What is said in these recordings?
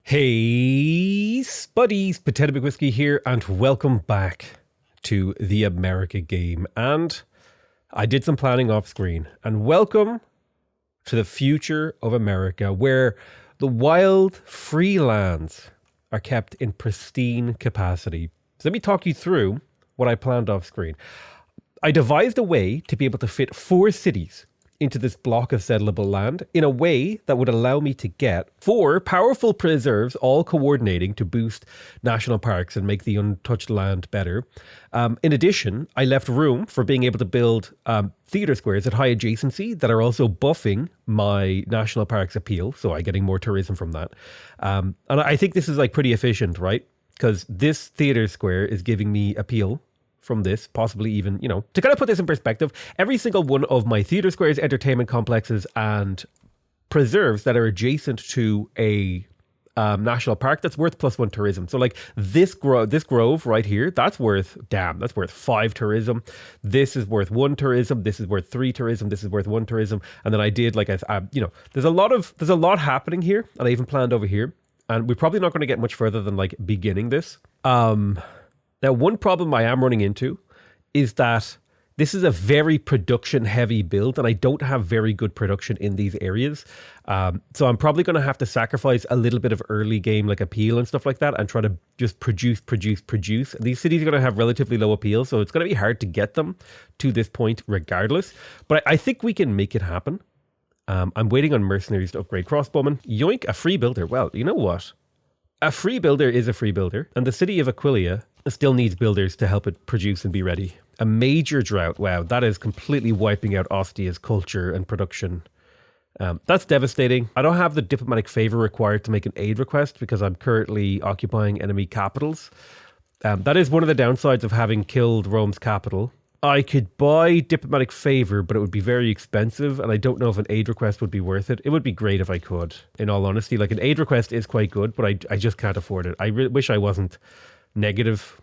Hey, Spuddies, Potato Big Whiskey here, and welcome back to the America game. And I did some planning off screen, and welcome to the future of America, where the wild, free lands are kept in pristine capacity. So let me talk you through what I planned off screen. I devised a way to be able to fit 4 cities into this block of settleable land in a way that would allow me to get 4 powerful preserves all coordinating to boost national parks and make the untouched land better. In addition, I left room for being able to build theater squares at high adjacency that are also buffing my national parks appeal, so I'm getting more tourism from that. And I think this is like pretty efficient, right? Because this theater square is giving me appeal from this, possibly even, to kind of put this in perspective, every single one of my theater squares, entertainment complexes, and preserves that are adjacent to a national park, that's worth +1 tourism. So like this grove right here, that's worth 5 tourism. This is worth 1 tourism. This is worth 3 tourism. This is worth 1 tourism. And then I did like there's a lot happening here, and I even planned over here. And we're probably not going to get much further than like beginning this. Now, one problem I am running into is that this is a very production-heavy build, and I don't have very good production in these areas. So I'm probably going to have to sacrifice a little bit of early game like appeal and stuff like that and try to just produce. These cities are going to have relatively low appeal, so it's going to be hard to get them to this point regardless. But I think we can make it happen. I'm waiting on mercenaries to upgrade crossbowmen. Yoink, a free builder. Well, you know what? A free builder is a free builder, and the city of Aquilia still needs builders to help it produce and be ready. A major drought. Wow, that is completely wiping out Ostia's culture and production. That's devastating. I don't have the diplomatic favor required to make an aid request because I'm currently occupying enemy capitals. That is one of the downsides of having killed Rome's capital. I could buy diplomatic favor, but it would be very expensive, and I don't know if an aid request would be worth it. It would be great if I could, in all honesty. Like, an aid request is quite good, but I just can't afford it. I wish I wasn't negative.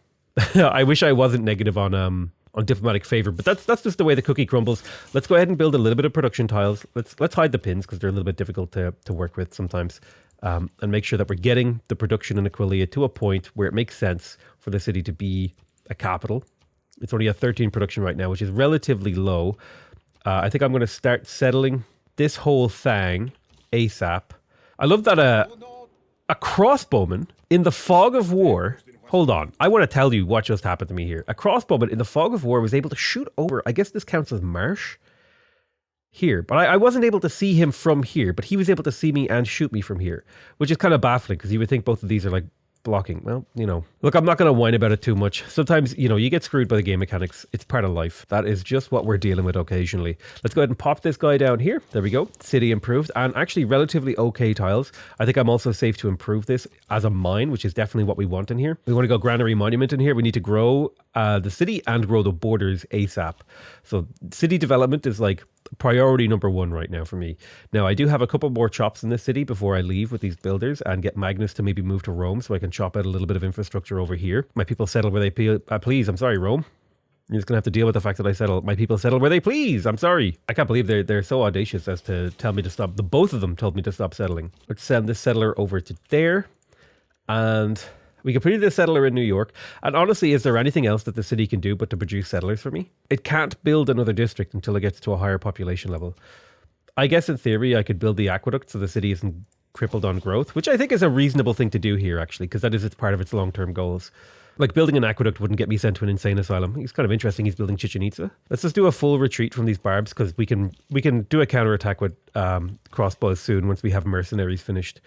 I wish I wasn't negative on diplomatic favor, but that's just the way the cookie crumbles. Let's go ahead and build a little bit of production tiles. Let's hide the pins because they're a little bit difficult to work with sometimes, and make sure that we're getting the production in Aquilia to a point where it makes sense for the city to be a capital. It's only at 13 production right now, which is relatively low. I think I'm going to start settling this whole thing ASAP. I love that a crossbowman in the fog of war... Hold on. I want to tell you what just happened to me here. A crossbowman in the fog of war was able to shoot over, I guess this counts as marsh, here. But I wasn't able to see him from here, but he was able to see me and shoot me from here, which is kind of baffling because you would think both of these are like blocking. Well, look, I'm not going to whine about it too much. Sometimes, you get screwed by the game mechanics. It's part of life. That is just what we're dealing with occasionally. Let's go ahead and pop this guy down here. There we go. City improved, and actually relatively okay tiles. I think I'm also safe to improve this as a mine, which is definitely what we want in here. We want to go granary monument in here. We need to grow the city and grow the borders ASAP. So city development is like priority number 1 right now for me. Now, I do have a couple more chops in this city before I leave with these builders and get Magnus to maybe move to Rome so I can chop out a little bit of infrastructure over here. My people settle where they please. I'm sorry, Rome. You're just going to have to deal with the fact that I settle. My people settle where they please. I'm sorry. I can't believe they're so audacious as to tell me to stop. The both of them told me to stop settling. Let's send this settler over to there. And we completed the settler in New York. And honestly, is there anything else that the city can do but to produce settlers for me? It can't build another district until it gets to a higher population level. I guess in theory, I could build the aqueduct so the city isn't crippled on growth, which I think is a reasonable thing to do here, actually, because that is part of its long-term goals. Like, building an aqueduct wouldn't get me sent to an insane asylum. It's kind of interesting he's building Chichen Itza. Let's just do a full retreat from these barbs, because we can do a counterattack with crossbows soon once we have mercenaries finished.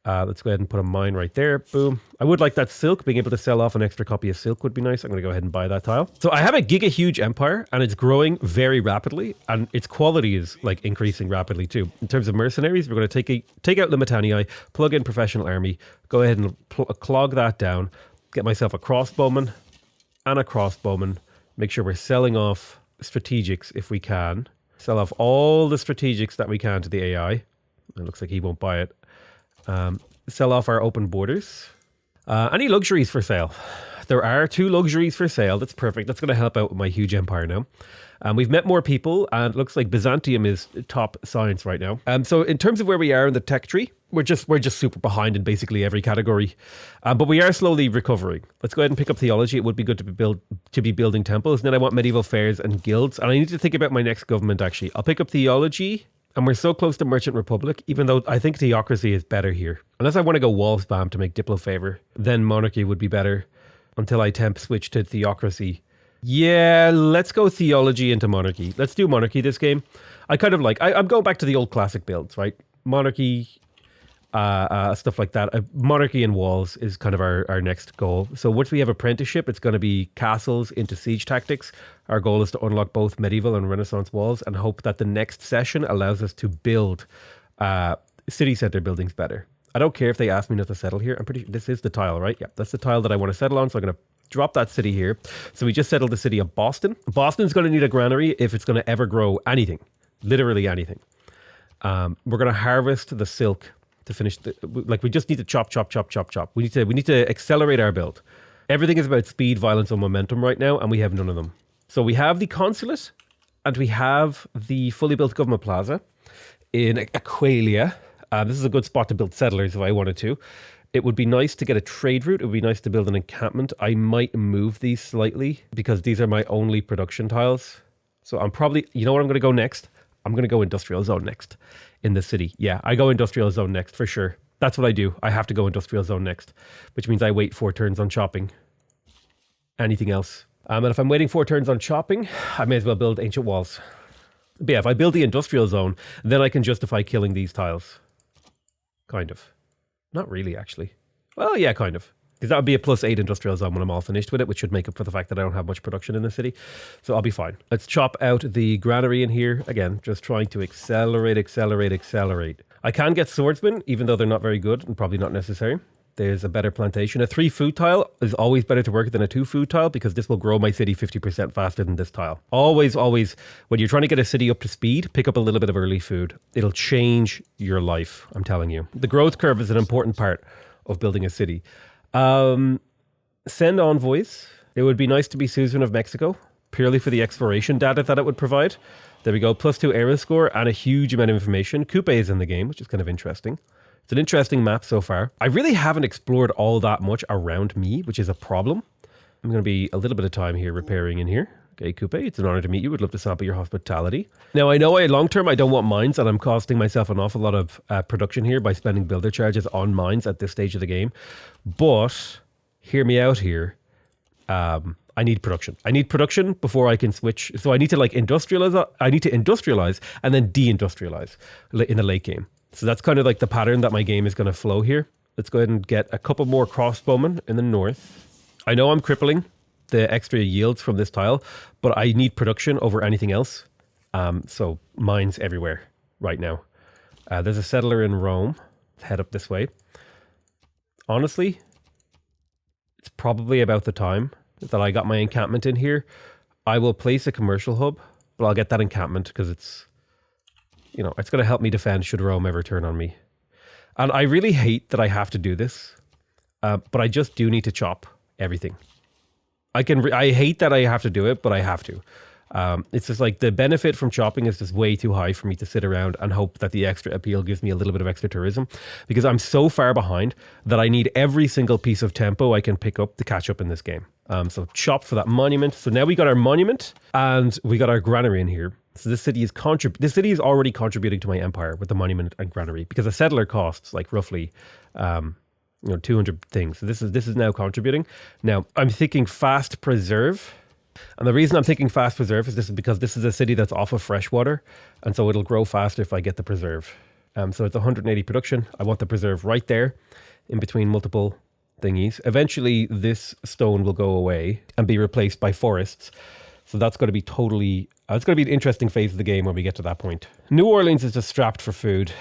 Let's go ahead and put a mine right there. Boom. I would like that silk. Being able to sell off an extra copy of silk would be nice. I'm going to go ahead and buy that tile. So I have a giga huge empire, and it's growing very rapidly, and its quality is like increasing rapidly too. In terms of mercenaries, we're going to take out Limitanii, plug in professional army, go ahead and clog that down, get myself a crossbowman and a crossbowman. Make sure we're selling off strategics if we can. Sell off all the strategics that we can to the AI. It looks like he won't buy it. Sell off our open borders. Any luxuries for sale? there are 2 luxuries for sale. That's perfect. That's going to help out with my huge empire now. We've met more people, and it looks like Byzantium is top science right now. So in terms of where we are in the tech tree, we're just super behind in basically every category, but we are slowly recovering. Let's go ahead and pick up theology. It would be good to be building temples. And then I want medieval fairs and guilds, and I need to think about my next government. Actually, I'll pick up theology, and we're so close to Merchant Republic. Even though I think theocracy is better here, unless I want to go wall spam to make Diplo favor, then monarchy would be better. Until I temp switch to theocracy. Yeah, let's go theology into monarchy. Let's do monarchy this game. I kind of like, I'm going back to the old classic builds, right? Monarchy, stuff like that. Monarchy and walls is kind of our next goal. So once we have apprenticeship, it's going to be castles into siege tactics. Our goal is to unlock both medieval and Renaissance walls and hope that the next session allows us to build city center buildings better. I don't care if they ask me not to settle here. I'm pretty sure this is the tile, right? Yeah, that's the tile that I want to settle on. So I'm going to drop that city here. So we just settled the city of Boston. Boston's going to need a granary if it's going to ever grow anything, literally anything. We're going to harvest the silk to finish we just need to chop. We need to accelerate our build. Everything is about speed, violence, and momentum right now, and we have none of them. So we have the consulate, and we have the fully built government plaza in Aqualia. This is a good spot to build settlers if I wanted to. It would be nice to get a trade route. It would be nice to build an encampment. I might move these slightly because these are my only production tiles. So I'm probably, you know what I'm going to go next? I'm going to go industrial zone next in the city. Yeah, I go industrial zone next for sure. That's what I do. I have to go industrial zone next, which means I wait 4 turns on chopping. Anything else? And if I'm waiting 4 turns on chopping, I may as well build ancient walls. But yeah, if I build the industrial zone, then I can justify killing these tiles. Kind of. Not really, actually. Well, yeah, kind of. Because that would be a +8 industrial zone when I'm all finished with it, which should make up for the fact that I don't have much production in the city. So I'll be fine. Let's chop out the granary in here. Again, just trying to accelerate. I can get swordsmen, even though they're not very good and probably not necessary. There's a better plantation. A 3 food tile is always better to work than a 2 food tile because this will grow my city 50% faster than this tile. Always, when you're trying to get a city up to speed, pick up a little bit of early food. It'll change your life, I'm telling you. The growth curve is an important part of building a city. Send envoys. It would be nice to be Susan of Mexico, purely for the exploration data that it would provide. There we go, +2 era score and a huge amount of information. Coupe is in the game, which is kind of interesting. It's an interesting map so far. I really haven't explored all that much around me, which is a problem. I'm going to be a little bit of time here repairing in here. Okay, Coupe, it's an honor to meet you. Would love to sample your hospitality. Now, I know long term I don't want mines, and I'm costing myself an awful lot of production here by spending builder charges on mines at this stage of the game. But hear me out here. I need production. I need production before I can switch. So I need to industrialize. I need to industrialize and then deindustrialize in the late game. So that's kind of like the pattern that my game is going to flow here. Let's go ahead and get a couple more crossbowmen in the north. I know I'm crippling the extra yields from this tile, but I need production over anything else. So mines everywhere right now. There's a settler in Rome. Let's head up this way. Honestly, it's probably about the time that I got my encampment in here. I will place a commercial hub, but I'll get that encampment because it's going to help me defend should Rome ever turn on me. And I really hate that I have to do this, but I just do need to chop everything. I hate that I have to do it, but I have to. It's just like the benefit from chopping is just way too high for me to sit around and hope that the extra appeal gives me a little bit of extra tourism, because I'm so far behind that I need every single piece of tempo I can pick up to catch up in this game. So chop for that monument. So now we got our monument and we got our granary in here. So this city is already contributing to my empire with the monument and granary, because a settler costs like roughly 200 things. So this is now contributing. Now I'm thinking fast preserve. And the reason I'm thinking fast preserve is because this is a city that's off of freshwater, and so it'll grow faster if I get the preserve. So it's 180 production. I want the preserve right there in between multiple thingies. Eventually this stone will go away and be replaced by forests. So that's going to be it's going to be an interesting phase of the game when we get to that point. New Orleans is just strapped for food.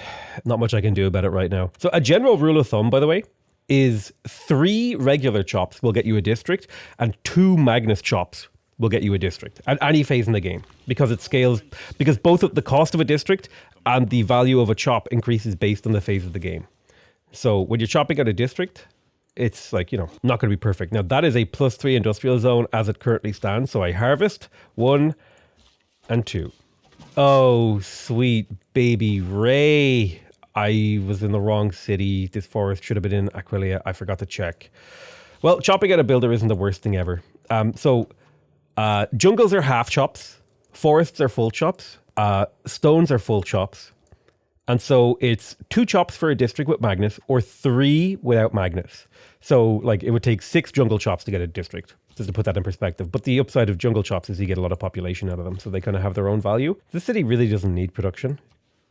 Not much I can do about it right now. So a general rule of thumb, by the way, is 3 regular chops will get you a district and 2 Magnus chops will get you a district at any phase in the game, because it scales, because both of the cost of a district and the value of a chop increases based on the phase of the game. So when you're chopping out a district, it's like, you know, not going to be perfect. Now, that is a +3 industrial zone as it currently stands. So I harvest 1 and 2. Oh, sweet baby Ray. I was in the wrong city. This forest should have been in Aquilia. I forgot to check. Well, chopping out a builder isn't the worst thing ever. Jungles are half chops. Forests are full chops. Stones are full chops. And so it's 2 chops for a district with Magnus or 3 without Magnus. So like it would take 6 jungle chops to get a district, just to put that in perspective. But the upside of jungle chops is you get a lot of population out of them. So they kind of have their own value. The city really doesn't need production,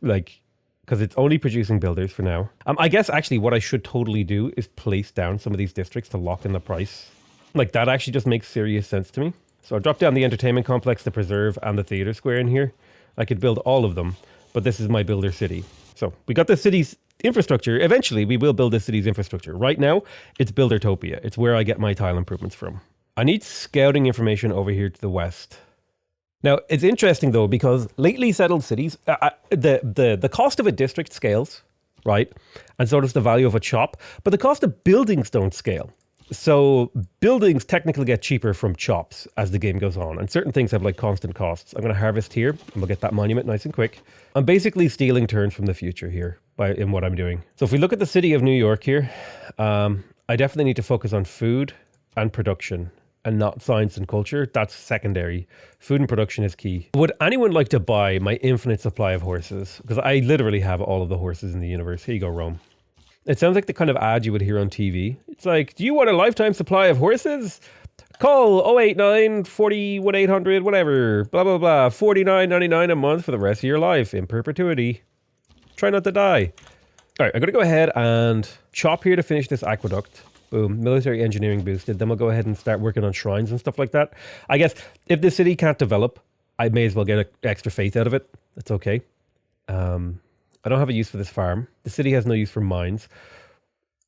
like, because it's only producing builders for now. I guess actually what I should totally do is place down some of these districts to lock in the price. Like that actually just makes serious sense to me. So I'll drop down the entertainment complex, the preserve, and the theater square in here. I could build all of them, but this is my builder city. So we got the city's infrastructure. Eventually, we will build the city's infrastructure. Right now, it's Buildertopia. It's where I get my tile improvements from. I need scouting information over here to the west. Now, it's interesting, though, because lately settled cities, the cost of a district scales, right? And so does the value of a chop. But the cost of buildings don't scale. So buildings technically get cheaper from chops as the game goes on. And certain things have like constant costs. I'm going to harvest here and we'll get that monument nice and quick. I'm basically stealing turns from the future here in what I'm doing. So if we look at the city of New York here, I definitely need to focus on food and production and not science and culture. That's secondary. Food and production is key. Would anyone like to buy my infinite supply of horses? Because I literally have all of the horses in the universe. Here you go, Rome. It sounds like the kind of ad you would hear on TV. It's like, do you want a lifetime supply of horses? Call 089 40 1800 whatever, blah, blah, blah. $49.99 a month for the rest of your life in perpetuity. Try not to die. All right, I'm going to go ahead and chop here to finish this aqueduct. Boom, military engineering boosted. Then we'll go ahead and start working on shrines and stuff like that. I guess if the city can't develop, I may as well get extra faith out of it. That's okay. I don't have a use for this farm. The city has no use for mines.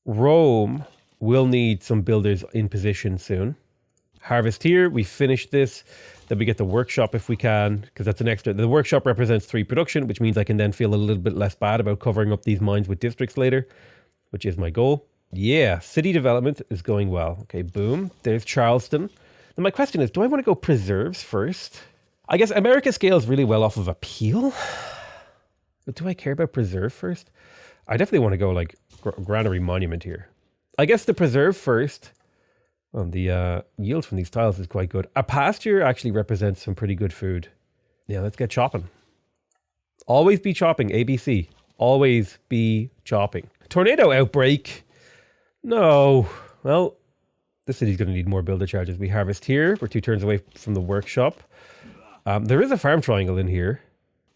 Rome will need some builders in position soon. Harvest here. We finish this. Then we get the workshop if we can, because that's an extra. The workshop represents 3 production, which means I can then feel a little bit less bad about covering up these mines with districts later, which is my goal. Yeah, city development is going well. Okay, boom. There's Charleston. And my question is, do I want to go preserves first? I guess America scales really well off of appeal. But do I care about preserve first? I definitely want to go like granary monument here. I guess the preserve first. Well, the yield from these tiles is quite good. A pasture actually represents some pretty good food. Yeah, let's get chopping. Always be chopping, ABC. Always be chopping. Tornado outbreak. No. Well, the city's going to need more builder charges. We harvest here. We're 2 turns away from the workshop. There is a farm triangle in here.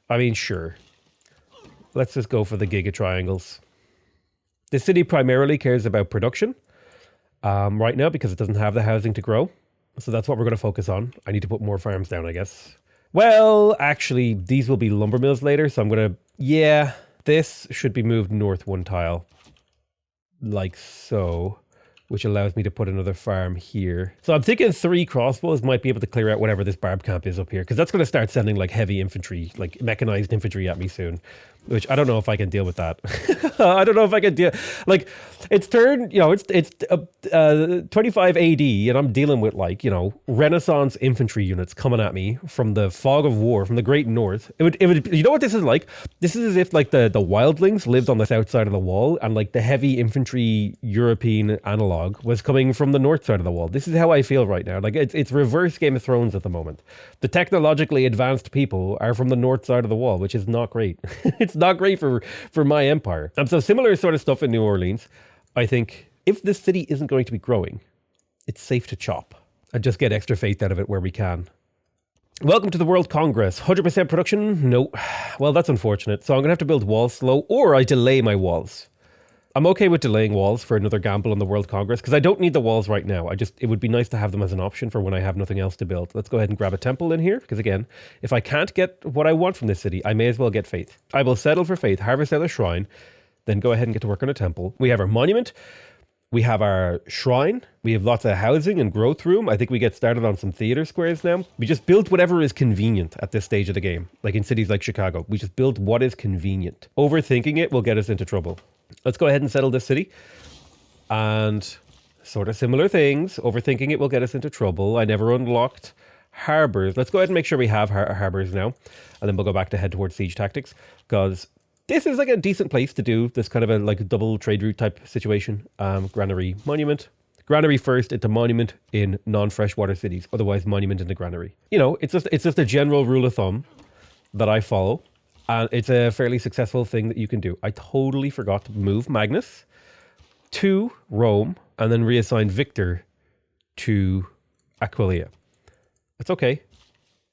I mean, sure. Let's just go for the giga triangles. The city primarily cares about production right now because it doesn't have the housing to grow. So that's what we're going to focus on. I need to put more farms down, I guess. Well, actually, these will be lumber mills later. So I'm going to, yeah, this should be moved north 1 tile. Like so, which allows me to put another farm here. So I'm thinking 3 crossbows might be able to clear out whatever this barb camp is up here, because that's going to start sending like heavy infantry, like mechanized infantry at me soon, which I don't know if I can deal with that. I don't know if I can deal. Like it's turned, you know, it's 25 AD, and I'm dealing with like, you know, Renaissance infantry units coming at me from the fog of war, from the Great North. It would, you know what this is like? This is as if like the wildlings lived on the south side of the wall, and like the heavy infantry European analog was coming from the north side of the wall. This is how I feel right now. Like it's reverse Game of Thrones at the moment. The technologically advanced people are from the north side of the wall, which is not great. It's not great for my empire. And so similar sort of stuff in New Orleans. I think if this city isn't going to be growing, it's safe to chop and just get extra faith out of it where we can. Welcome to the World Congress. 100% production? No. Well, that's unfortunate. So I'm going to have to build walls slow, or I delay my walls. I'm okay with delaying walls for another gamble on the World Congress because I don't need the walls right now. It would be nice to have them as an option for when I have nothing else to build. Let's go ahead and grab a temple in here because again, if I can't get what I want from this city, I may as well get faith. I will settle for faith, harvest out a shrine, then go ahead and get to work on a temple. We have our monument. We have our shrine. We have lots of housing and growth room. I think we get started on some theater squares now. We just build whatever is convenient at this stage of the game. Like in cities like Chicago, we just build what is convenient. Overthinking it will get us into trouble. Let's go ahead and settle this city. And Sort of similar things. Overthinking it will get us into trouble. I never unlocked harbors. Let's go ahead and make sure we have harbors now. And then we'll go back to head towards siege tactics. Because this is like a decent place to do this kind of a like double trade route type situation. Granary, monument. Granary first into monument in non-freshwater cities. Otherwise monument into granary. You know, it's just a general rule of thumb that I follow. And it's a fairly successful thing that you can do. I totally forgot to move Magnus to Rome and then reassign Victor to Aquileia. It's okay.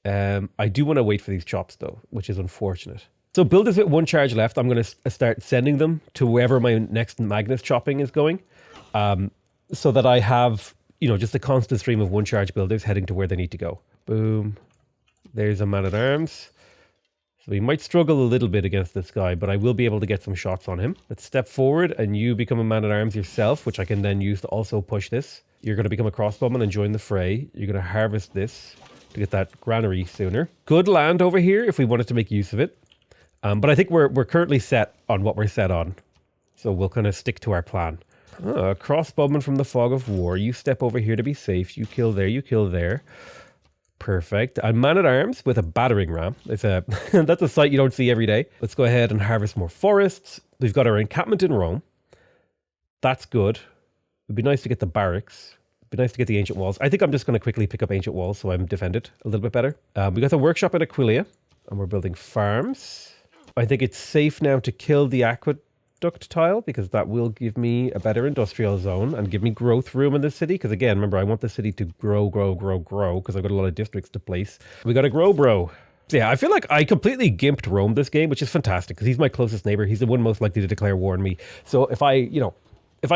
I do want to wait for these chops though, which is unfortunate. So builders with 1 charge left, I'm going to start sending them to wherever my next Magnus chopping is going. So that I have, you know, just a constant stream of 1 charge builders heading to where they need to go. Boom. There's a man-at-arms. So we might struggle a little bit against this guy, but I will be able to get some shots on him. Let's step forward and you become a man-at-arms yourself, which I can then use to also push this. You're going to become a crossbowman and join the fray. You're going to harvest this to get that granary sooner. Good land over here if we wanted to make use of it. But I think we're currently set on what we're set on. So we'll kind of stick to our plan. Crossbowman from the fog of war. You step over here to be safe. You kill there, you kill there. Perfect. And man-at-arms with a battering ram. It's a that's a sight you don't see every day. Let's go ahead and harvest more forests. We've got our encampment in Rome. That's good. It'd be nice to get the barracks. It'd be nice to get the ancient walls. I think I'm just going to quickly pick up ancient walls so I'm defended a little bit better. We got the workshop at Aquileia and we're building farms. I think it's safe now to kill the aqueduct tile because that will give me a better industrial zone and give me growth room in the city. Because again, remember, I want the city to grow because I've got a lot of districts to place. We got to grow, bro. So yeah, I feel like I completely gimped Rome this game, which is fantastic because he's my closest neighbor. He's the one most likely to declare war on me. So if I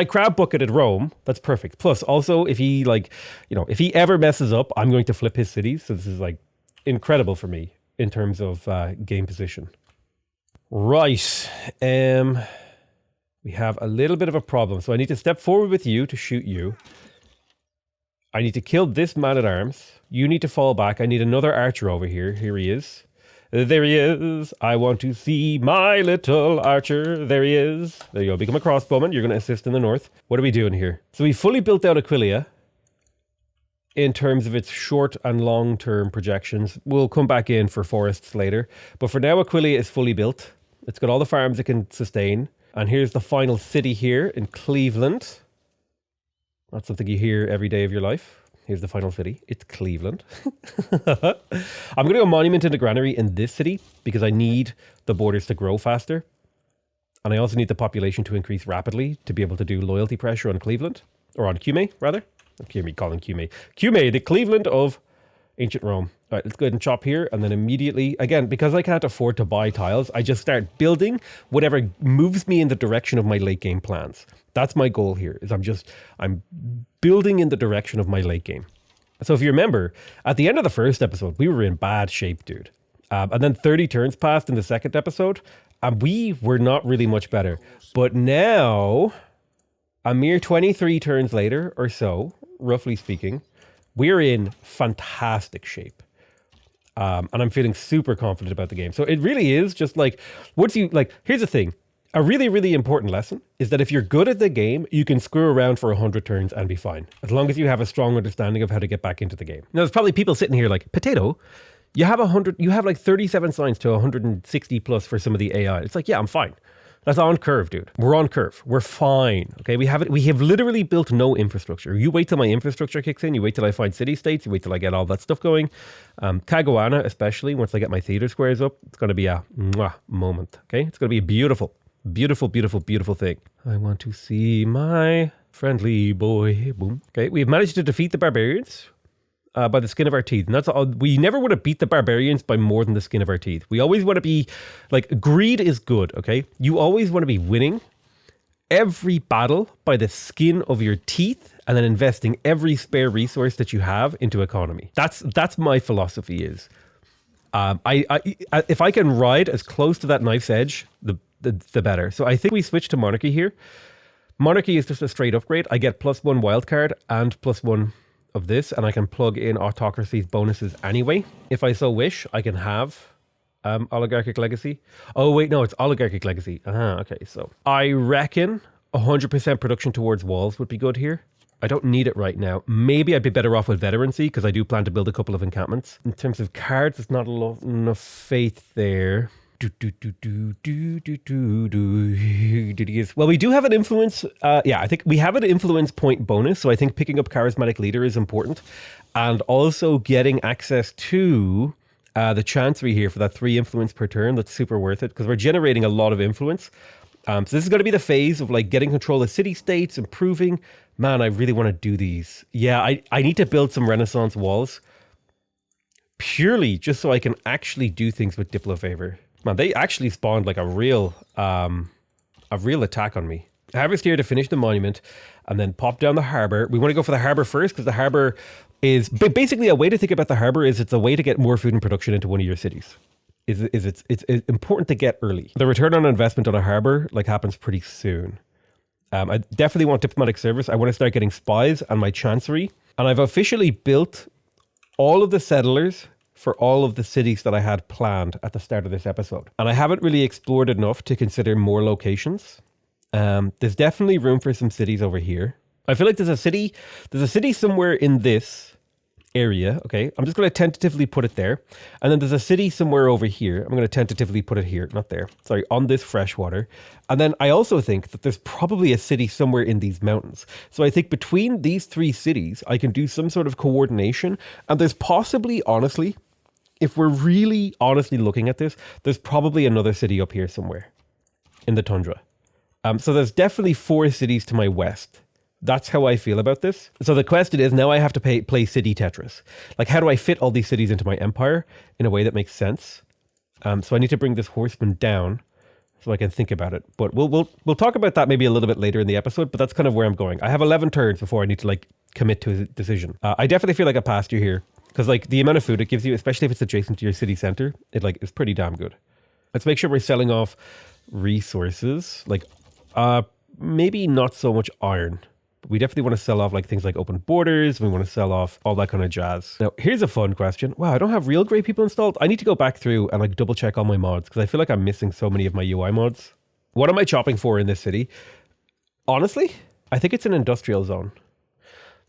crab bucketed Rome, that's perfect. Plus, also, if he if he ever messes up, I'm going to flip his cities. So this is like incredible for me in terms of game position. Right. We have a little bit of a problem. So I need to step forward with you to shoot you. I need to kill this man-at-arms. You need to fall back. I need another archer over here. Here he is. There he is. I want to see my little archer. There he is. There you go. Become a crossbowman. You're going to assist in the north. What are we doing here? So we fully built out Aquileia in terms of its short and long-term projections. We'll come back in for forests later. But for now, Aquileia is fully built. It's got all the farms it can sustain. And here's the final city here in Cleveland. Not something you hear every day of your life. Here's the final city. It's Cleveland. I'm going to go monument into granary in this city because I need the borders to grow faster. And I also need the population to increase rapidly to be able to do loyalty pressure on Cleveland. Or on Cumae, rather. Calling Cumae. Cumae, the Cleveland of ancient Rome. All right, let's go ahead and chop here. And then immediately, again, because I can't afford to buy tiles, I just start building whatever moves me in the direction of my late game plans. That's my goal here, is I'm building in the direction of my late game. So if you remember, at the end of the first episode, we were in bad shape, dude. And then 30 turns passed in the second episode, and we were not really much better. But now, a mere 23 turns later or so, roughly speaking, we're in fantastic shape. And I'm feeling super confident about the game. So it really is just like, here's the thing. A really, really important lesson is that if you're good at the game, you can screw around for 100 turns and be fine. As long as you have a strong understanding of how to get back into the game. Now, there's probably people sitting here like, Potato, you have like 37 signs to 160 plus for some of the AI. It's like, yeah, I'm fine. That's on curve, dude. We're on curve. We're fine. Okay, we have literally built no infrastructure. You wait till my infrastructure kicks in. You wait till I find city states. You wait till I get all that stuff going. Caguana, especially once I get my theater squares up, it's going to be a moment. Okay, it's going to be a beautiful, beautiful, beautiful, beautiful thing. I want to see my friendly boy. Boom. Okay, we've managed to defeat the barbarians. By the skin of our teeth. And that's all. We never want to beat the barbarians by more than the skin of our teeth. We always want to be like, greed is good, okay? You always want to be winning every battle by the skin of your teeth and then investing every spare resource that you have into economy. That's my philosophy is. If I can ride as close to that knife's edge, the better. So I think we switch to monarchy here. Monarchy is just a straight upgrade. I get +1 wildcard and +1 of this, and I can plug in autocracy's bonuses anyway. If I so wish, I can have oligarchic legacy. Oh wait, no, it's oligarchic legacy. Okay, so I reckon 100% production towards walls would be good here. I don't need it right now. Maybe I'd be better off with veterancy because I do plan to build a couple of encampments. In terms of cards, there's not enough faith there. Well, we do have an influence. I think we have an influence point bonus. So I think picking up charismatic leader is important. And also getting access to the chancery here for that 3 influence per turn. That's super worth it because we're generating a lot of influence. So this is going to be the phase of like getting control of city-states, improving. Man, I really want to do these. Yeah, I need to build some Renaissance walls. Purely just so I can actually do things with Diplo favor. Man, they actually spawned like a real attack on me. Harvest here to finish the monument and then pop down the harbor. We want to go for the harbor first because the harbor is basically a way to think about the harbor is it's a way to get more food and production into one of your cities. It's important to get early. The return on investment on a harbor like happens pretty soon. I definitely want diplomatic service. I want to start getting spies and my chancery. And I've officially built all of the settlers for all of the cities that I had planned at the start of this episode. And I haven't really explored enough to consider more locations. There's definitely room for some cities over here. I feel like there's a city somewhere in this area. Okay, I'm just going to tentatively put it there. And then there's a city somewhere over here. I'm going to tentatively put it here, not there. Sorry, on this freshwater. And then I also think that there's probably a city somewhere in these mountains. So I think between these 3 cities, I can do some sort of coordination. And there's possibly, honestly, if we're really honestly looking at this, there's probably another city up here somewhere in the tundra. So there's definitely 4 cities to my west. That's how I feel about this. So the question is, now I have to play city Tetris. Like, how do I fit all these cities into my empire in a way that makes sense? So I need to bring this horseman down so I can think about it. But we'll talk about that maybe a little bit later in the episode, but that's kind of where I'm going. I have 11 turns before I need to like commit to a decision. I definitely feel like a pasture here because like the amount of food it gives you, especially if it's adjacent to your city center, it like is pretty damn good. Let's make sure we're selling off resources, like maybe not so much iron. We definitely want to sell off like things like open borders. We want to sell off all that kind of jazz. Now, here's a fun question. Wow, I don't have real great people installed. I need to go back through and like double check all my mods because I feel like I'm missing so many of my UI mods. What am I chopping for in this city? Honestly, I think it's an industrial zone.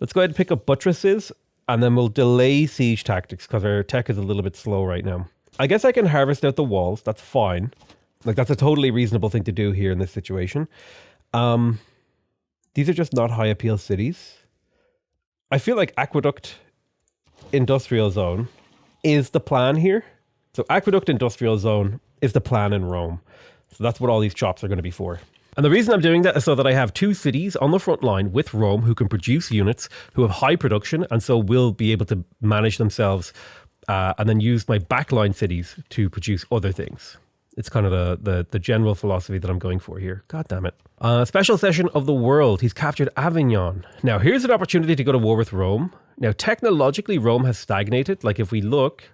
Let's go ahead and pick up buttresses and then we'll delay siege tactics because our tech is a little bit slow right now. I guess I can harvest out the walls. That's fine. Like that's a totally reasonable thing to do here in this situation. These are just not high appeal cities. I feel like Aqueduct Industrial Zone is the plan here. So Aqueduct Industrial Zone is the plan in Rome. So that's what all these chops are going to be for. And the reason I'm doing that is so that I have 2 cities on the front line with Rome who can produce units who have high production and so will be able to manage themselves and then use my backline cities to produce other things. It's kind of the general philosophy that I'm going for here. God damn it. Special session of the world. He's captured Avignon. Now, here's an opportunity to go to war with Rome. Now, technologically, Rome has stagnated. Like, if we look,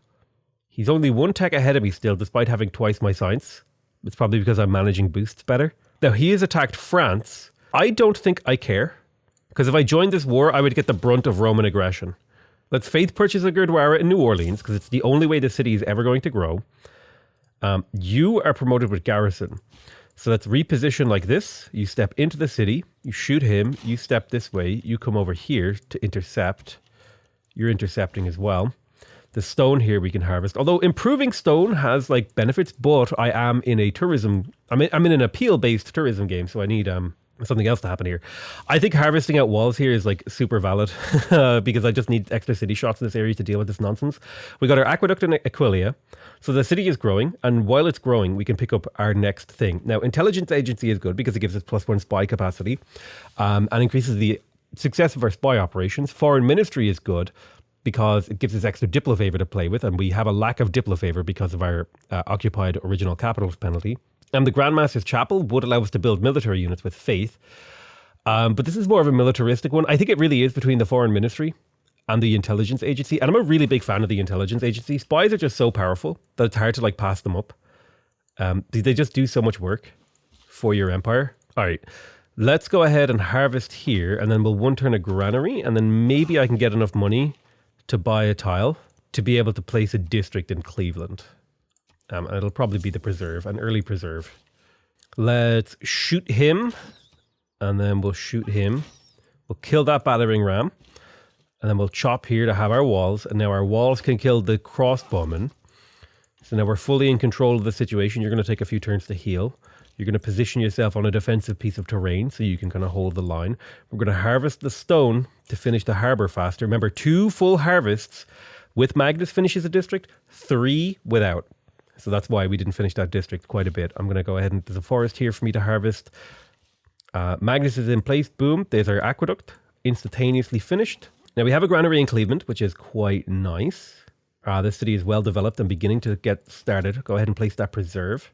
he's only 1 tech ahead of me still, despite having twice my science. It's probably because I'm managing boosts better. Now, he has attacked France. I don't think I care. Because if I joined this war, I would get the brunt of Roman aggression. Let's faith purchase a Gurdwara in New Orleans, because it's the only way the city is ever going to grow. You are promoted with garrison. So let's reposition like this. You step into the city, you shoot him, you step this way, you come over here to intercept. You're intercepting as well. The stone here we can harvest. Although improving stone has like benefits, but I am in a tourism, I'm in an appeal-based tourism game, so I need something else to happen here. I think harvesting out walls here is like super valid because I just need extra city shots in this area to deal with this nonsense. We got our aqueduct in Aquilia. So the city is growing, and while it's growing, we can pick up our next thing. Now, intelligence agency is good because it gives us +1 spy capacity and increases the success of our spy operations. Foreign ministry is good because it gives us extra diplo favor to play with, and we have a lack of diplo favor because of our occupied original capital penalty. And the Grandmaster's Chapel would allow us to build military units with faith. But this is more of a militaristic one. I think it really is between the foreign ministry and the intelligence agency. And I'm a really big fan of the intelligence agency. Spies are just so powerful that it's hard to like pass them up. They just do so much work for your empire. All right, let's go ahead and harvest here. And then we'll 1 turn a granary. And then maybe I can get enough money to buy a tile to be able to place a district in Cleveland. It'll probably be the preserve, an early preserve. Let's shoot him. And then we'll shoot him. We'll kill that battering ram. And then we'll chop here to have our walls. And now our walls can kill the crossbowmen. So now we're fully in control of the situation. You're going to take a few turns to heal. You're going to position yourself on a defensive piece of terrain so you can kind of hold the line. We're going to harvest the stone to finish the harbour faster. Remember, 2 full harvests with Magnus finishes a district, 3 without. So that's why we didn't finish that district quite a bit. I'm going to go ahead and there's a forest here for me to harvest. Magnus is in place. Boom. There's our aqueduct. Instantaneously finished. Now we have a granary in Cleveland, which is quite nice. This city is well developed and beginning to get started. Go ahead and place that preserve.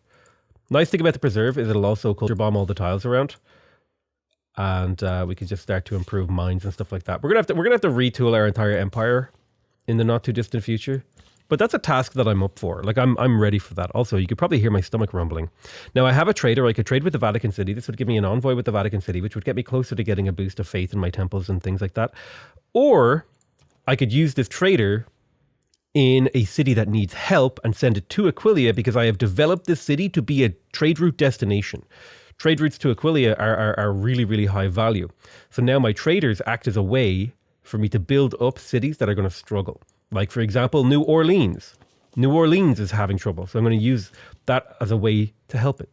Nice thing about the preserve is it'll also culture bomb all the tiles around. And we can just start to improve mines and stuff like that. We're gonna have to retool our entire empire in the not too distant future. But that's a task that I'm up for. Like I'm ready for that. Also, you could probably hear my stomach rumbling. Now I have a trader. I could trade with the Vatican City. This would give me an envoy with the Vatican City, which would get me closer to getting a boost of faith in my temples and things like that. Or I could use this trader in a city that needs help and send it to Aquilia because I have developed this city to be a trade route destination. Trade routes to Aquilia are really, really high value. So now my traders act as a way for me to build up cities that are going to struggle. Like, for example, New Orleans. New Orleans is having trouble. So I'm going to use that as a way to help it.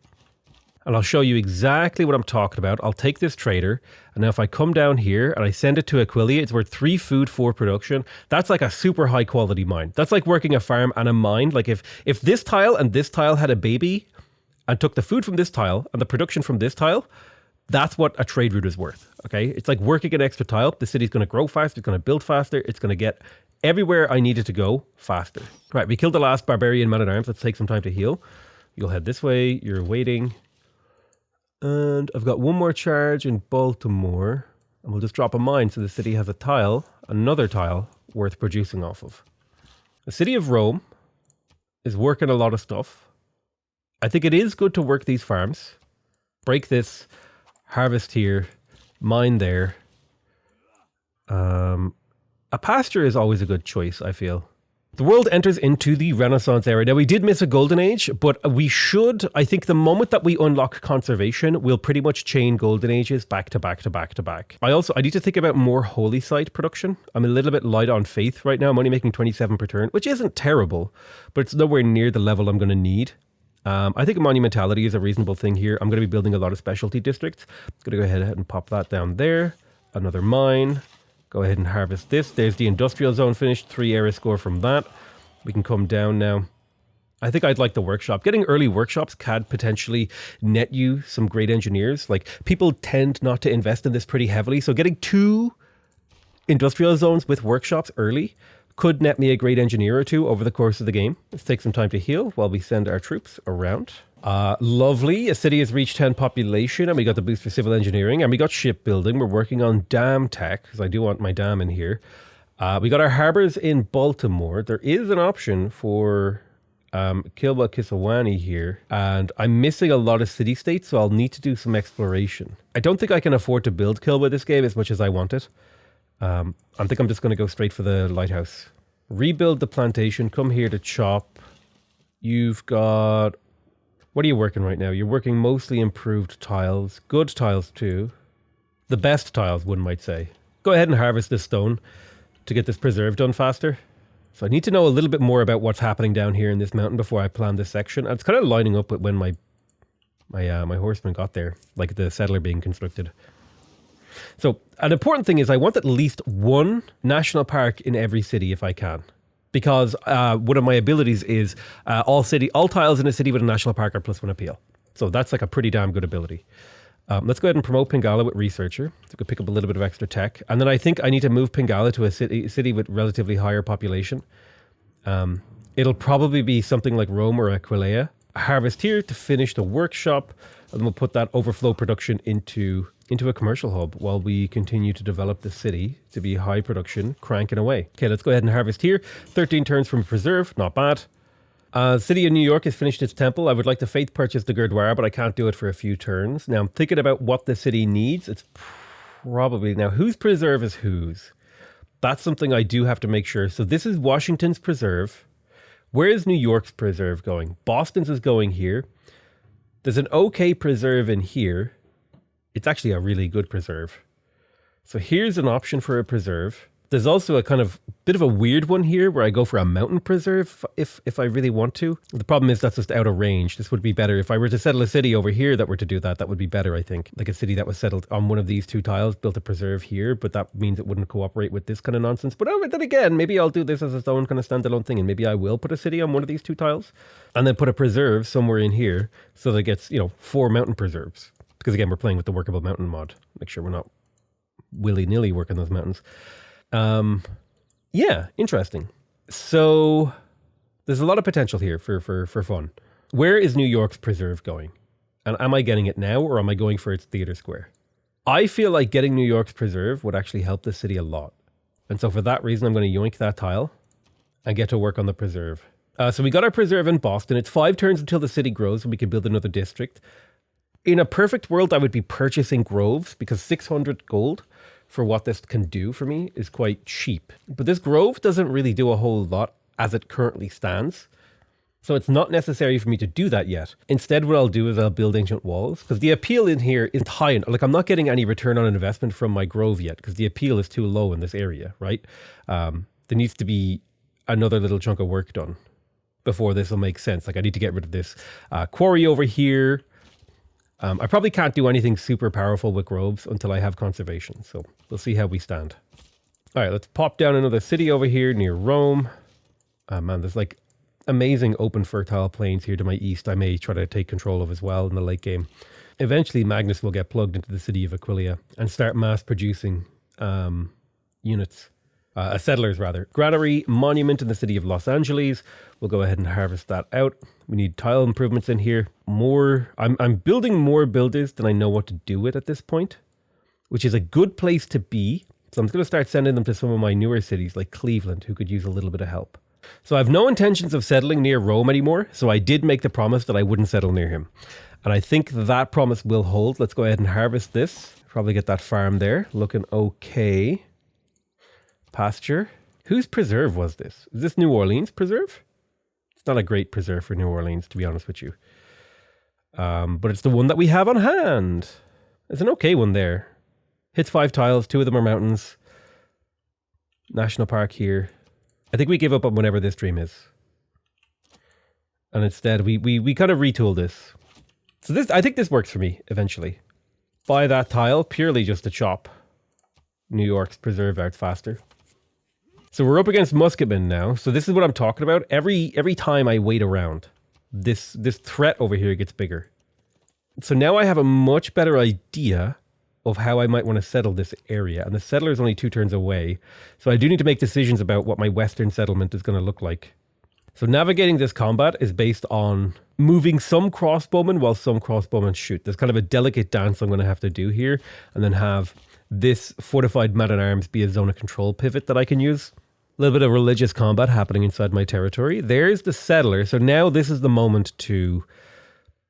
And I'll show you exactly what I'm talking about. I'll take this trader. And now if I come down here and I send it to Aquilia, it's worth 3 food, 4 production. That's like a super high quality mine. That's like working a farm and a mine. Like if this tile and this tile had a baby and took the food from this tile and the production from this tile, that's what a trade route is worth. Okay. It's like working an extra tile. The city's going to grow faster. It's going to build faster. It's going to get everywhere I need it to go faster. Right, we killed the last barbarian man-at-arms. Let's take some time to heal. You'll head this way. You're waiting. And I've got one more charge in Baltimore. And we'll just drop a mine so the city has a tile, another tile, worth producing off of. The city of Rome is working a lot of stuff. I think it is good to work these farms. Break this, harvest here, mine there. A pasture is always a good choice, I feel. The world enters into the Renaissance era. Now, we did miss a golden age, but we should, I think the moment that we unlock conservation, we'll pretty much chain golden ages back to back to back to back. I need to think about more holy site production. I'm a little bit light on faith right now. I'm only making 27 per turn, which isn't terrible, but it's nowhere near the level I'm going to need. I think monumentality is a reasonable thing here. I'm going to be building a lot of specialty districts. I'm going to go ahead and pop that down there. Another mine. Go ahead and harvest this. There's the industrial zone finished. 3 area score from that. We can come down now. I think I'd like the workshop. Getting early workshops can potentially net you some great engineers. Like, people tend not to invest in this pretty heavily. So getting 2 industrial zones with workshops early could net me a great engineer or 2 over the course of the game. Let's take some time to heal while we send our troops around. Lovely. A city has reached 10 population and we got the boost for civil engineering and we got shipbuilding. We're working on dam tech because I do want my dam in here. We got our harbors in Baltimore. There is an option for Kilwa Kisawani here, and I'm missing a lot of city-states, so I'll need to do some exploration. I don't think I can afford to build Kilwa this game as much as I want it. I think I'm just going to go straight for the lighthouse. Rebuild the plantation. Come here to chop. You've got... What are you working right now? You're working mostly improved tiles. Good tiles too. The best tiles, one might say. Go ahead and harvest this stone to get this preserve done faster. So I need to know a little bit more about what's happening down here in this mountain before I plan this section. And it's kind of lining up with when my horsemen got there, like the settler being constructed. So an important thing is I want at least 1 national park in every city if I can. Because one of my abilities is all tiles in a city with a national park are +1 appeal. So that's like a pretty damn good ability. Let's go ahead and promote Pingala with Researcher. So we could pick up a little bit of extra tech. And then I think I need to move Pingala to a city with relatively higher population. It'll probably be something like Rome or Aquileia. Harvest here to finish the workshop. And then we'll put that overflow production into a commercial hub while we continue to develop the city to be high production, cranking away. Okay, let's go ahead and harvest here. 13 turns from preserve, not bad. City of New York has finished its temple. I would like to faith purchase the Gurdwara, but I can't do it for a few turns. Now I'm thinking about what the city needs. It's probably... Now, whose preserve is whose? That's something I do have to make sure. So this is Washington's preserve. Where is New York's preserve going? Boston's is going here. There's an okay preserve in here. It's actually a really good preserve. So here's an option for a preserve. There's also a kind of bit of a weird one here where I go for a mountain preserve if I really want to. The problem is that's just out of range. This would be better. If I were to settle a city over here that were to do that, that would be better, I think. Like a city that was settled on one of these two tiles, built a preserve here, but that means it wouldn't cooperate with this kind of nonsense. But then again, maybe I'll do this as its own kind of standalone thing, and maybe I will put a city on one of these two tiles and then put a preserve somewhere in here so that it gets, 4 mountain preserves. Because again, we're playing with the workable mountain mod. Make sure we're not willy-nilly working those mountains. Yeah, interesting. So there's a lot of potential here for fun. Where is New York's preserve going? And am I getting it now, or am I going for its theater square? I feel like getting New York's preserve would actually help the city a lot. And so for that reason, I'm going to yoink that tile and get to work on the preserve. So we got our preserve in Boston. It's 5 turns until the city grows and we can build another district. In a perfect world, I would be purchasing groves because 600 gold for what this can do for me is quite cheap. But this grove doesn't really do a whole lot as it currently stands. So it's not necessary for me to do that yet. Instead, what I'll do is I'll build ancient walls because the appeal in here is high. Like I'm not getting any return on investment from my grove yet because the appeal is too low in this area, right? There needs to be another little chunk of work done before this will make sense. Like I need to get rid of this quarry over here. I probably can't do anything super powerful with groves until I have conservation. So we'll see how we stand. All right, let's pop down another city over here near Rome. Man, there's like amazing open fertile plains here to my east. I may try to take control of as well in the late game. Eventually, Magnus will get plugged into the city of Aquileia and start mass producing units. Settlers rather. Granary monument in the city of Los Angeles. We'll go ahead and harvest that out. We need tile improvements in here. I'm building more builders than I know what to do with at this point, which is a good place to be. So I'm just going to start sending them to some of my newer cities like Cleveland, who could use a little bit of help. So I have no intentions of settling near Rome anymore. So I did make the promise that I wouldn't settle near him. And I think that promise will hold. Let's go ahead and harvest this. Probably get that farm there. Looking okay. Pasture. Whose preserve was this? Is this New Orleans preserve? It's not a great preserve for New Orleans, to be honest with you. But it's the one that we have on hand. It's an okay one there. Hits 5 tiles. 2 of them are mountains. National park here. I think we give up on whatever this dream is. And instead, we kind of retool this. So I think this works for me, eventually. Buy that tile, purely just to chop New York's preserve out faster. So we're up against musketmen now. So this is what I'm talking about. Every time I wait around, this threat over here gets bigger. So now I have a much better idea of how I might want to settle this area. And the settler is only 2 turns away. So I do need to make decisions about what my western settlement is going to look like. So navigating this combat is based on moving some crossbowmen while some crossbowmen shoot. There's kind of a delicate dance I'm going to have to do here. And then have this fortified man-at-arms be a zone of control pivot that I can use. A little bit of religious combat happening inside my territory. There's the settler. So now this is the moment to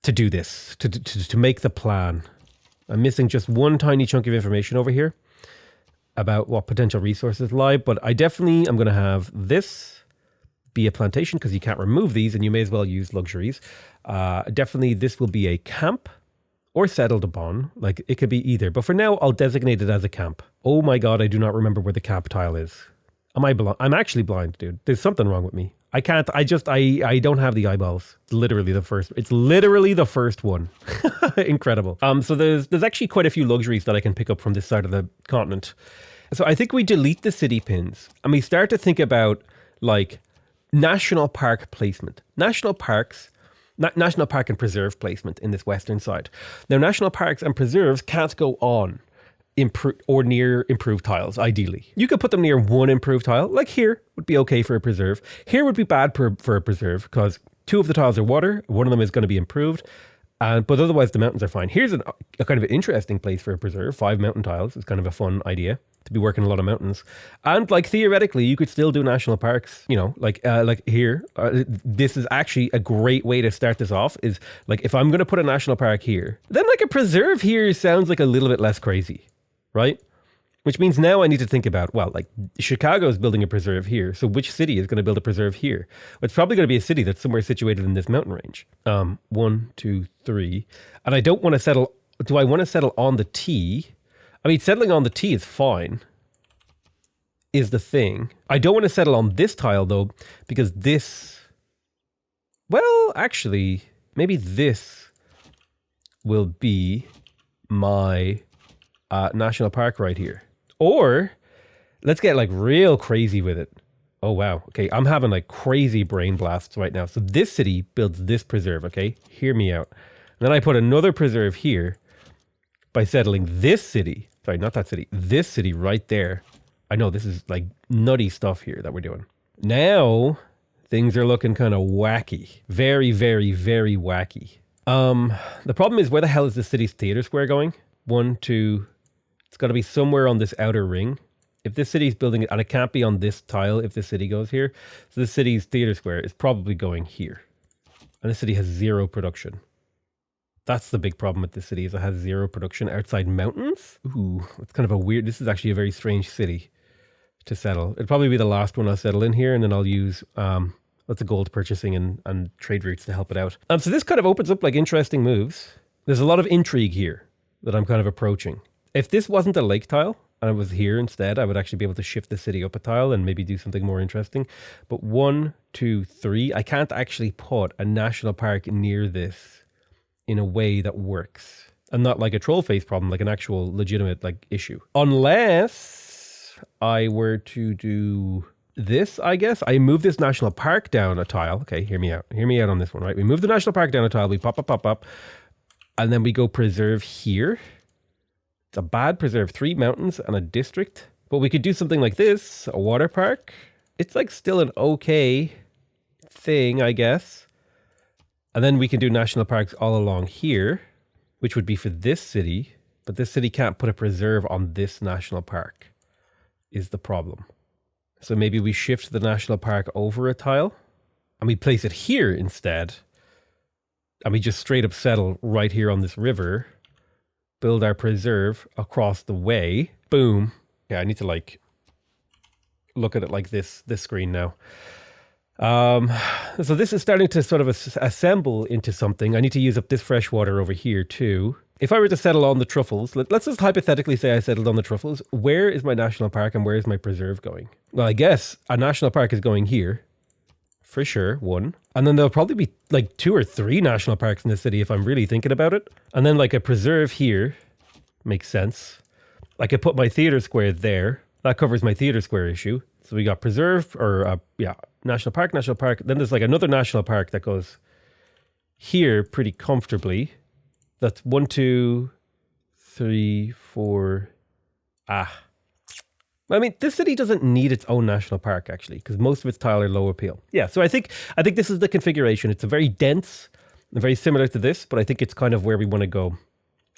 do this, to make the plan. I'm missing just one tiny chunk of information over here about what potential resources lie, but I definitely am going to have this be a plantation because you can't remove these and you may as well use luxuries. Definitely this will be a camp or settled upon. Like it could be either, but for now I'll designate it as a camp. Oh my God, I do not remember where the camp tile is. Am I blind? I'm actually blind, dude. There's something wrong with me. I can't, I don't have the eyeballs. It's literally the first one. Incredible. So there's actually quite a few luxuries that I can pick up from this side of the continent. So I think we delete the city pins and we start to think about like national park placement. National park and preserve placement in this western side. Now, national parks and preserves can't go on near improved tiles, ideally. You could put them near one improved tile, like here would be okay for a preserve. Here would be bad for a preserve because 2 of the tiles are water, one of them is going to be improved, but otherwise the mountains are fine. Here's a kind of an interesting place for a preserve. 5 mountain tiles is kind of a fun idea to be working a lot of mountains. And like theoretically, you could still do national parks, like here. This is actually a great way to start this off is like if I'm going to put a national park here, then like a preserve here sounds like a little bit less crazy. Right? Which means now I need to think about, well, like Chicago is building a preserve here. So which city is going to build a preserve here? Well, it's probably going to be a city that's somewhere situated in this mountain range. 1, 2, 3. And I don't want to settle. Do I want to settle on the T? I mean, settling on the T is fine, is the thing. I don't want to settle on this tile, though, because this... Well, actually, maybe this will be my national park right here. Or, let's get like real crazy with it. Oh, wow. Okay, I'm having like crazy brain blasts right now. So this city builds this preserve, okay? Hear me out. And then I put another preserve here by settling this city. Sorry, not that city. This city right there. I know this is like nutty stuff here that we're doing. Now, things are looking kind of wacky. Very, very, very wacky. The problem is, where the hell is the city's theater square going? 1, 2... It's got to be somewhere on this outer ring. If this city's building it, and it can't be on this tile if the city goes here. So the city's theater square is probably going here. And the city has 0 production. That's the big problem with this city, is it has 0 production outside mountains. Ooh, it's kind of a weird... This is actually a very strange city to settle. It'll probably be the last one I'll settle in here, and then I'll use lots of gold purchasing and trade routes to help it out. So this kind of opens up like interesting moves. There's a lot of intrigue here that I'm kind of approaching. If this wasn't a lake tile, and it was here instead, I would actually be able to shift the city up a tile and maybe do something more interesting. But 1, 2, 3, I can't actually put a national park near this in a way that works. And not like a troll face problem, like an actual legitimate like issue. Unless I were to do this, I guess. I move this national park down a tile. Okay, hear me out. Hear me out on this one, right? We move the national park down a tile, we pop up. And then we go preserve here. It's a bad preserve, 3 mountains and a district. But we could do something like this, a water park. It's like still an okay thing, I guess. And then we can do national parks all along here, which would be for this city. But this city can't put a preserve on this national park, is the problem. So maybe we shift the national park over a tile and we place it here instead. And we just straight up settle right here on this river. Build our preserve across the way. Boom. Yeah, I need to like look at it like this screen now. So this is starting to sort of assemble into something. I need to use up this fresh water over here too. If I were to settle on the truffles, let's just hypothetically say I settled on the truffles. Where is my national park and where is my preserve going? Well, I guess a national park is going here. For sure, 1. And then there'll probably be like 2 or 3 national parks in the city if I'm really thinking about it. And then like a preserve here makes sense. I could put my theater square there. That covers my theater square issue. So we got preserve or national park. Then there's like another national park that goes here pretty comfortably. That's 1, 2, 3, 4. I mean, this city doesn't need its own national park, actually, because most of its tile are low appeal. Yeah, so I think this is the configuration. It's a very dense, very similar to this, but I think it's kind of where we want to go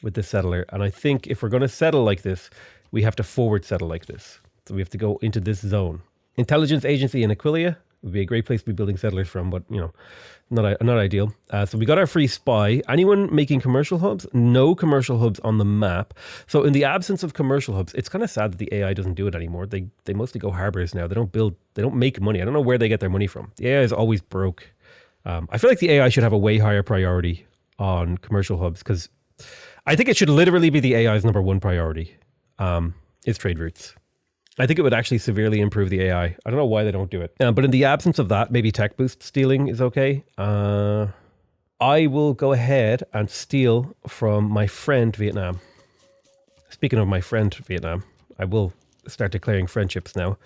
with this settler. And I think if we're going to settle like this, we have to forward settle like this. So we have to go into this zone. Intelligence Agency in Aquilia would be a great place to be building settlers from, but, you know, not ideal. So we got our free spy. Anyone making commercial hubs? No commercial hubs on the map. So in the absence of commercial hubs, it's kind of sad that the AI doesn't do it anymore. They mostly go harbors now. They don't make money. I don't know where they get their money from. The AI is always broke. I feel like the AI should have a way higher priority on commercial hubs, because I think it should literally be the AI's number 1 priority, is trade routes. I think it would actually severely improve the AI. I don't know why they don't do it. But in the absence of that, maybe tech boost stealing is okay. I will go ahead and steal from my friend Vietnam. Speaking of my friend Vietnam, I will start declaring friendships now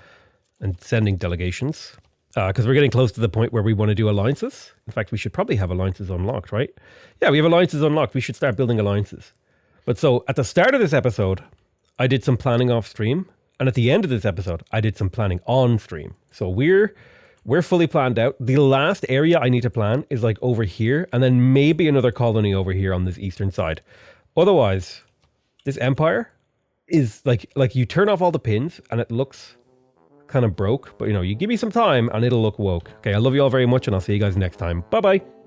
and sending delegations. Because we're getting close to the point where we want to do alliances. In fact, we should probably have alliances unlocked, right? Yeah, we have alliances unlocked. We should start building alliances. But so at the start of this episode, I did some planning off stream. And at the end of this episode, I did some planning on stream. So we're fully planned out. The last area I need to plan is like over here, and then maybe another colony over here on this eastern side. Otherwise, this empire is like you turn off all the pins and it looks kind of broke. But, you know, you give me some time and it'll look woke. Okay, I love you all very much, and I'll see you guys next time. Bye-bye.